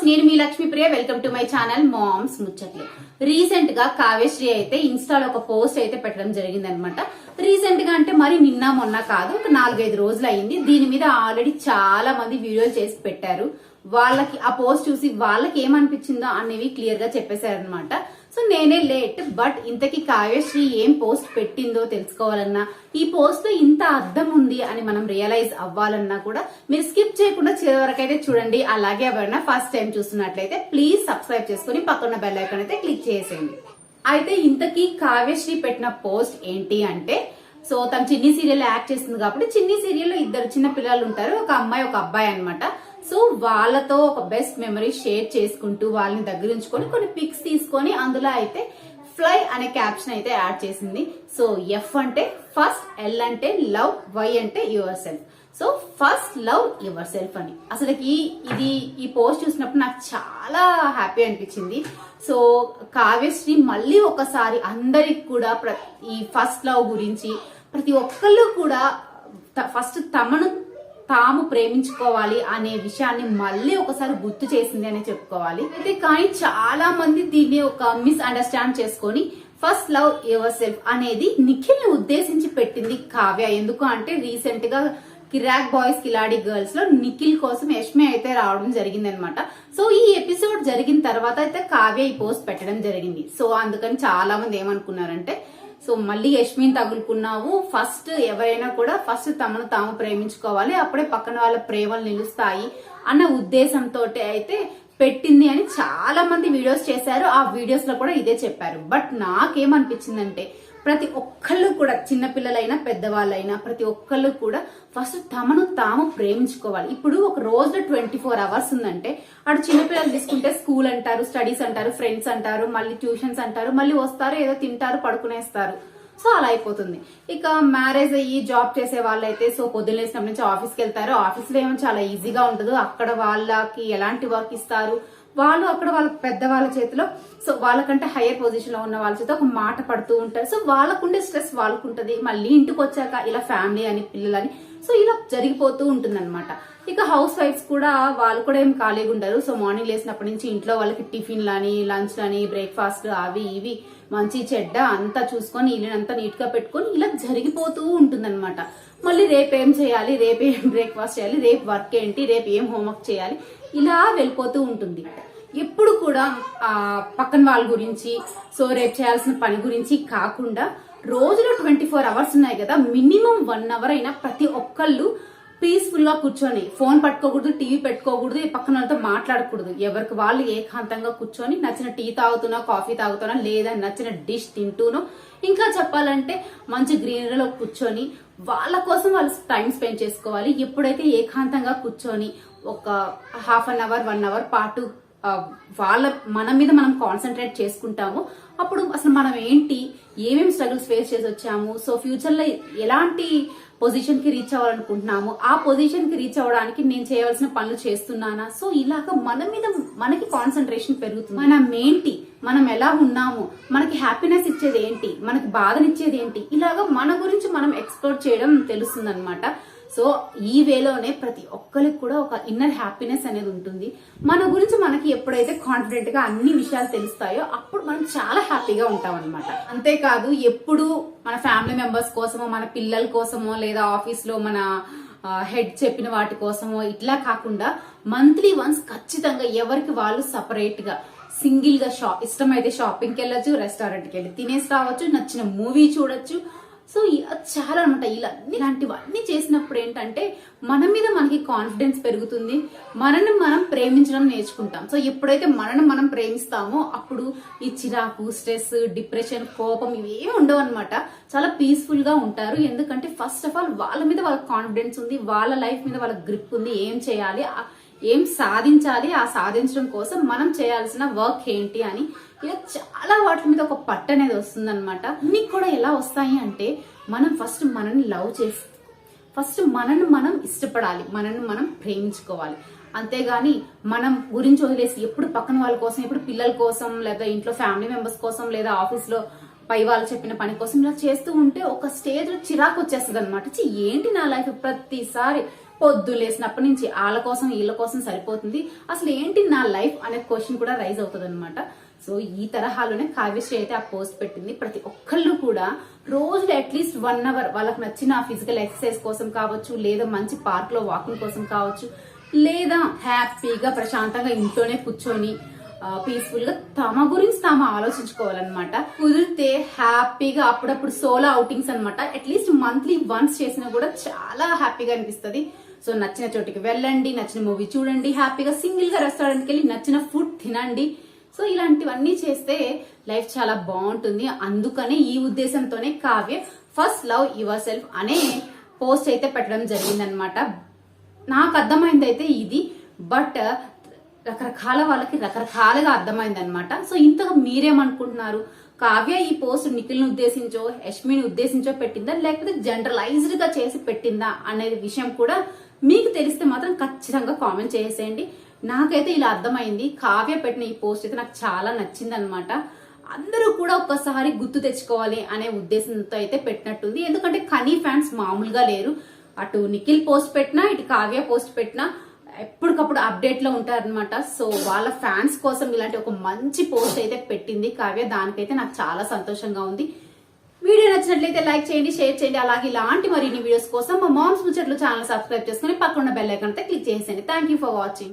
నేను మీ Lakshmi Priya. Welcome to my channel moms ముచ్చట్లు. రీసెంట్ గా కావ్యశ్రీ అయితే ఇన్స్టాలో ఒక పోస్ట్ అయితే పెట్టడం జరిగింది అనమాట. రీసెంట్ గా అంటే మరి నిన్న మొన్న కాదు, ఒక 4-5 రోజులు అయింది. దీని మీద ఆల్రెడీ చాలా మంది వీడియోలు చేసి పెట్టారు. వాళ్ళకి ఆ పోస్ట్ చూసి వాళ్ళకి ఏమనిపించిందో అనేవి క్లియర్ గా చెప్పేశారనమాట. సో నేనే లేట్, బట్ ఇంతకీ కావ్యశ్రీ ఏం పోస్ట్ పెట్టిందో తెలుసుకోవాలన్నా, ఈ పోస్ట్ లో ఇంత అర్థం ఉంది అని మనం రియలైజ్ అవ్వాలన్నా కూడా మీరు స్కిప్ చేయకుండా చివరి వరకు అయితే చూడండి. అలాగే ఎవరైనా ఫస్ట్ టైం చూస్తున్నట్లయితే ప్లీజ్ సబ్స్క్రైబ్ చేసుకుని పక్కన బెల్ ఐకాన్ అయితే క్లిక్ చేసేయండి. అయితే ఇంతకీ కావ్యశ్రీ పెట్టిన పోస్ట్ ఏంటి అంటే, సో తను చిన్ని సీరియల్ యాక్ట్ చేస్తుంది కాబట్టి చిన్ని సీరియల్లో 2 చిన్న పిల్లలు ఉంటారు, ఒక అమ్మాయి ఒక అబ్బాయి అనమాట. సో వాళ్ళతో ఒక బెస్ట్ మెమరీ షేర్ చేసుకుంటూ వాళ్ళని దగ్గర ఉంచుకొని కొన్ని పిక్స్ తీసుకొని అందులో అయితే ఫ్లై అనే క్యాప్షన్ అయితే యాడ్ చేసింది. సో ఎఫ్ అంటే ఫస్ట్, ఎల్ అంటే లవ్, వై అంటే your self. So first love your self అని అసలుకి ఈ పోస్ట్ చూసినప్పుడు నాకు చాలా హ్యాపీ అనిపించింది. సో కావ్యశ్రీ మళ్ళీ ఒకసారి అందరికి కూడా ఈ ఫస్ట్ లవ్ గురించి ప్రతి ఒక్కళ్ళు కూడా ఫస్ట్ తమను తాము ప్రేమించుకోవాలి అనే విషయాన్ని మళ్ళీ ఒకసారి గుర్తు చేసింది అని చెప్పుకోవాలి. అయితే కానీ చాలా మంది దీన్ని ఒక మిస్ అండర్స్టాండ్ చేసుకొని ఫస్ట్ లవ్ యువర్ సెల్ఫ్ అనేది నిఖిల్ ని ఉద్దేశించి పెట్టింది కావ్య. ఎందుకు అంటే రీసెంట్ గా కిరాక్ బాయ్స్ కిలాడి గర్ల్స్ లో నిఖిల్ కోసం యష్మి అయితే రావడం జరిగింది అనమాట. సో ఈ ఎపిసోడ్ జరిగిన తర్వాత అయితే కావ్య ఈ పోస్ట్ పెట్టడం జరిగింది. సో అందుకని చాలా మంది ఏమనుకున్నారంటే, సో మళ్ళీ యష్మిని తగులుకున్నావు, ఫస్ట్ ఎవరైనా కూడా ఫస్ట్ తమను తాము ప్రేమించుకోవాలి, అప్పుడే పక్కన వాళ్ళ ప్రేమలు నిలుస్తాయి అన్న ఉద్దేశంతో అయితే పెట్టింది అని చాలా మంది వీడియోస్ చేశారు. ఆ వీడియోస్ లో కూడా ఇదే చెప్పారు. బట్ నాకేమనిపించిందంటే, ప్రతి ఒక్కళ్ళు కూడా చిన్నపిల్లలైనా పెద్దవాళ్ళైనా ప్రతి ఒక్కళ్ళు కూడా ఫస్ట్ తమను తాము ప్రేమించుకోవాలి. ఇప్పుడు ఒక రోజులో 24 అవర్స్ ఉందంటే, అటు చిన్నపిల్లలు తీసుకుంటే స్కూల్ అంటారు, స్టడీస్ అంటారు, ఫ్రెండ్స్ అంటారు, మళ్ళీ ట్యూషన్స్ అంటారు, మళ్ళీ వస్తారు, ఏదో తింటారు, పడుకునేస్తారు. సో అలా అయిపోతుంది. ఇక మ్యారేజ్ అయ్యి జాబ్ చేసే వాళ్ళైతే సో పొద్దున్న లేసినప్పటి నుంచి ఆఫీస్కి వెళ్తారు. ఆఫీస్లో ఏమో చాలా ఈజీగా ఉండదు, అక్కడ వాళ్ళకి ఎలాంటి వర్క్ ఇస్తారు, వాళ్ళు అక్కడ వాళ్ళ పెద్దవాళ్ళ చేతిలో, సో వాళ్ళకంటే హయ్యర్ పొజిషన్ లో ఉన్న వాళ్ళ చేత ఒక మాట పడుతూ ఉంటారు. సో వాళ్ళకుండే స్ట్రెస్ వాళ్ళకుంటది. మళ్ళీ ఇంటికి వచ్చాక ఇలా ఫ్యామిలీ అని పిల్లలని సో ఇలా జరిగిపోతూ ఉంటుంది అనమాట. ఇక హౌస్ వైఫ్స్ కూడా వాళ్ళు కూడా ఏం ఖాళీగా ఉండరు. సో మార్నింగ్ లేసినప్పటి నుంచి ఇంట్లో వాళ్ళకి టిఫిన్లని, లంచ్లని, బ్రేక్ఫాస్ట్ అవి ఇవి మంచి చెడ్డ అంతా చూసుకొని ఇల్లునంతా నీట్ గా పెట్టుకొని ఇలా జరిగిపోతూ ఉంటుందన్నమాట. మళ్ళీ రేపు ఏం చేయాలి, రేపు ఏం బ్రేక్ఫాస్ట్ చేయాలి, రేపు వర్క్ ఏంటి, రేపు ఏం హోంవర్క్ చేయాలి, ఇలా వెళ్ళిపోతూ ఉంటుంది. ఎప్పుడు కూడా పక్కన వాళ్ళ గురించి, సో రేపు చేయాల్సిన పని గురించి కాకుండా రోజులో 24 అవర్స్ ఉన్నాయి కదా, మినిమం 1 అవర్ అయినా ప్రతి ఒక్కళ్ళు పీస్ఫుల్ గా కూర్చొని ఫోన్ పట్టుకోకూడదు, టీవీ పెట్టుకోకూడదు, పక్కన వాళ్ళతో మాట్లాడకూడదు. ఎవరికి వాళ్ళు ఏకాంతంగా కూర్చొని నచ్చిన టీ తాగుతున్నా, కాఫీ తాగుతున్నా, లేదా నచ్చిన డిష్ తింటూనో, ఇంకా చెప్పాలంటే మంచి గ్రీనరీలో కూర్చొని వాళ్ళ కోసం వాళ్ళు టైం స్పెండ్ చేసుకోవాలి. ఎప్పుడైతే ఏకాంతంగా కూర్చొని ఒక హాఫ్ అన్ అవర్ 1 అవర్ పాటు మన మీద మనం కాన్సన్ట్రేట్ చేసుకుంటాము, అప్పుడు అసలు మనం ఏంటి, ఏమేమి స్ట్రగుల్స్ ఫేస్ చేసి వచ్చాము, సో ఫ్యూచర్ లో ఎలాంటి పొజిషన్ కి రీచ్ అవ్వాలనుకుంటున్నాము, ఆ పొజిషన్ కి రీచ్ అవ్వడానికి నేను చేయవలసిన పనులు చేస్తున్నానా, సో ఇలాగా మన మీద మనకి కాన్సన్ట్రేషన్ పెరుగుతుంది. మనం ఏంటి, మనం ఎలా ఉన్నాము, మనకి హ్యాపీనెస్ ఇచ్చేది ఏంటి, మనకి బాధనిచ్చేది ఏంటి, ఇలాగా మన గురించి మనం ఎక్స్ప్లోర్ చేయడం తెలుస్తుంది అనమాట. సో ఈ వేలోనే ప్రతి ఒక్కరికి కూడా ఒక ఇన్నర్ హ్యాపీనెస్ అనేది ఉంటుంది. మన గురించి మనకి ఎప్పుడైతే కాన్ఫిడెంట్ గా అన్ని విషయాలు తెలుస్తాయో అప్పుడు మనం చాలా హ్యాపీగా ఉంటాం అనమాట. అంతేకాదు ఎప్పుడు మన ఫ్యామిలీ మెంబర్స్ కోసమో, మన పిల్లల కోసమో, లేదా ఆఫీస్ లో మన హెడ్ చెప్పిన వాటి కోసమో ఇట్లా కాకుండా మంత్లీ వన్స్ ఖచ్చితంగా ఎవరికి వాళ్ళు సపరేట్ గా సింగిల్ గా ఇష్టమైతే షాపింగ్కి వెళ్ళొచ్చు, రెస్టారెంట్కి వెళ్ళి తినేసి రావచ్చు, నచ్చిన మూవీ చూడొచ్చు. సో చాలా అనమాట. ఇలాంటివన్నీ చేసినప్పుడు ఏంటంటే మన మీద మనకి కాన్ఫిడెన్స్ పెరుగుతుంది, మనల్ని మనం ప్రేమించడం నేర్చుకుంటాం. సో ఎప్పుడైతే మనల్ని మనం ప్రేమిస్తామో అప్పుడు ఈ చిరాకు, స్ట్రెస్, డిప్రెషన్, కోపం ఇవేమి ఉండవు అనమాట. చాలా పీస్ఫుల్ గా ఉంటారు. ఎందుకంటే ఫస్ట్ ఆఫ్ ఆల్ వాళ్ళ మీద వాళ్ళకి కాన్ఫిడెన్స్ ఉంది, వాళ్ళ లైఫ్ మీద వాళ్ళకి గ్రిప్ ఉంది, ఏం చేయాలి, ఏం సాధించాలి, ఆ సాధించడం కోసం మనం చేయాల్సిన వర్క్ ఏంటి అని ఇలా చాలా వాటి మీద ఒక పట్టు అనేది వస్తుంది అనమాట. అన్ని కూడా ఎలా వస్తాయి అంటే, మనం ఫస్ట్ మనల్ని లవ్ చేసి ఫస్ట్ మనల్ని మనం ఇష్టపడాలి, మనల్ని మనం ప్రేమించుకోవాలి. అంతేగాని మనం గురించి వదిలేసి ఎప్పుడు పక్కన వాళ్ళ కోసం, ఎప్పుడు పిల్లల కోసం, లేదా ఇంట్లో ఫ్యామిలీ మెంబర్స్ కోసం, లేదా ఆఫీస్ లో పై వాళ్ళు చెప్పిన పని కోసం ఇలా చేస్తూ ఉంటే ఒక స్టేజ్ లో చిరాకు వచ్చేస్తుంది అనమాట. ఏంటి నా లైఫ్ ప్రతిసారి పొద్దు లేసినప్పటి నుంచి వాళ్ళ కోసం వీళ్ళ కోసం సరిపోతుంది, అసలు ఏంటి నా లైఫ్ అనే క్వశ్చన్ కూడా రైజ్ అవుతుంది అనమాట. సో ఈ తరహాలోనే కావ్యశ్రీ అయితే ఆ పోస్ట్ పెట్టింది. ప్రతి ఒక్కళ్ళు కూడా రోజులో అట్లీస్ట్ 1 hour వాళ్ళకి నచ్చిన ఫిజికల్ ఎక్సర్సైజ్ కోసం కావచ్చు, లేదా మంచి పార్క్ లో వాకింగ్ కోసం కావచ్చు, లేదా హ్యాపీగా ప్రశాంతంగా ఇంట్లోనే కూర్చొని పీస్ఫుల్ గా తమ గురించి తాము ఆలోచించుకోవాలన్నమాట. కుదిరితే హ్యాపీగా అప్పుడప్పుడు సోలో అవుటింగ్స్ అన్నమాట, అట్లీస్ట్ మంత్లీ వన్స్ చేసినా కూడా చాలా హ్యాపీగా అనిపిస్తుంది. సో నచ్చిన చోటికి వెళ్ళండి, నచ్చిన మూవీ చూడండి, హ్యాపీగా సింగిల్ గా రెస్టారెంట్కి వెళ్ళి నచ్చిన ఫుడ్ తినండి. సో ఇలాంటివన్నీ చేస్తే లైఫ్ చాలా బాగుంటుంది. అందుకనే ఈ ఉద్దేశంతోనే Kavya first love your self అనే పోస్ట్ అయితే పెట్టడం జరిగిందనమాట. నాకు అర్థమైంది అయితే ఇది, బట్ రకరకాల వాళ్ళకి రకరకాలుగా అర్థమైంది అనమాట. సో ఇంతగా మీరేమనుకుంటున్నారు? కావ్య ఈ పోస్ట్ నిఖిల్ని ఉద్దేశించో యష్మిని ఉద్దేశించో పెట్టిందా, లేకపోతే జనరలైజ్డ్ గా చేసి పెట్టిందా అనే విషయం కూడా మీకు తెలిస్తే మాత్రం ఖచ్చితంగా కామెంట్ చేసేయండి. నాకైతే ఇలా అర్థమైంది. కావ్య పెట్టిన ఈ పోస్ట్ అయితే నాకు చాలా నచ్చింది అనమాట. అందరూ కూడా ఒక్కసారి గుర్తు తెచ్చుకోవాలి అనే ఉద్దేశంతో అయితే పెట్టినట్టుంది. ఎందుకంటే కనీ ఫ్యాన్స్ మామూలుగా లేరు. అటు నిఖిల్ పోస్ట్ పెట్టినా, ఇటు కావ్య పోస్ట్ పెట్టినా ఎప్పటికప్పుడు అప్డేట్ లో ఉంటారనమాట. సో వాళ్ళ ఫ్యాన్స్ కోసం ఇలాంటి ఒక మంచి పోస్ట్ అయితే పెట్టింది కావ్య. దానికైతే నాకు చాలా సంతోషంగా ఉంది. వీడియో నచ్చినట్లయితే లైక్ చేయండి, షేర్ చేయండి. అలాగే ఇలాంటి మరిన్ని వీడియోస్ కోసం మా మామ్స్ ముచ్చట్లు ఛానల్ సబ్స్క్రైబ్ చేసుకుని పక్కన బెల్ ఐకాన్ అయితే క్లిక్ చేసేయండి. Thank you for watching.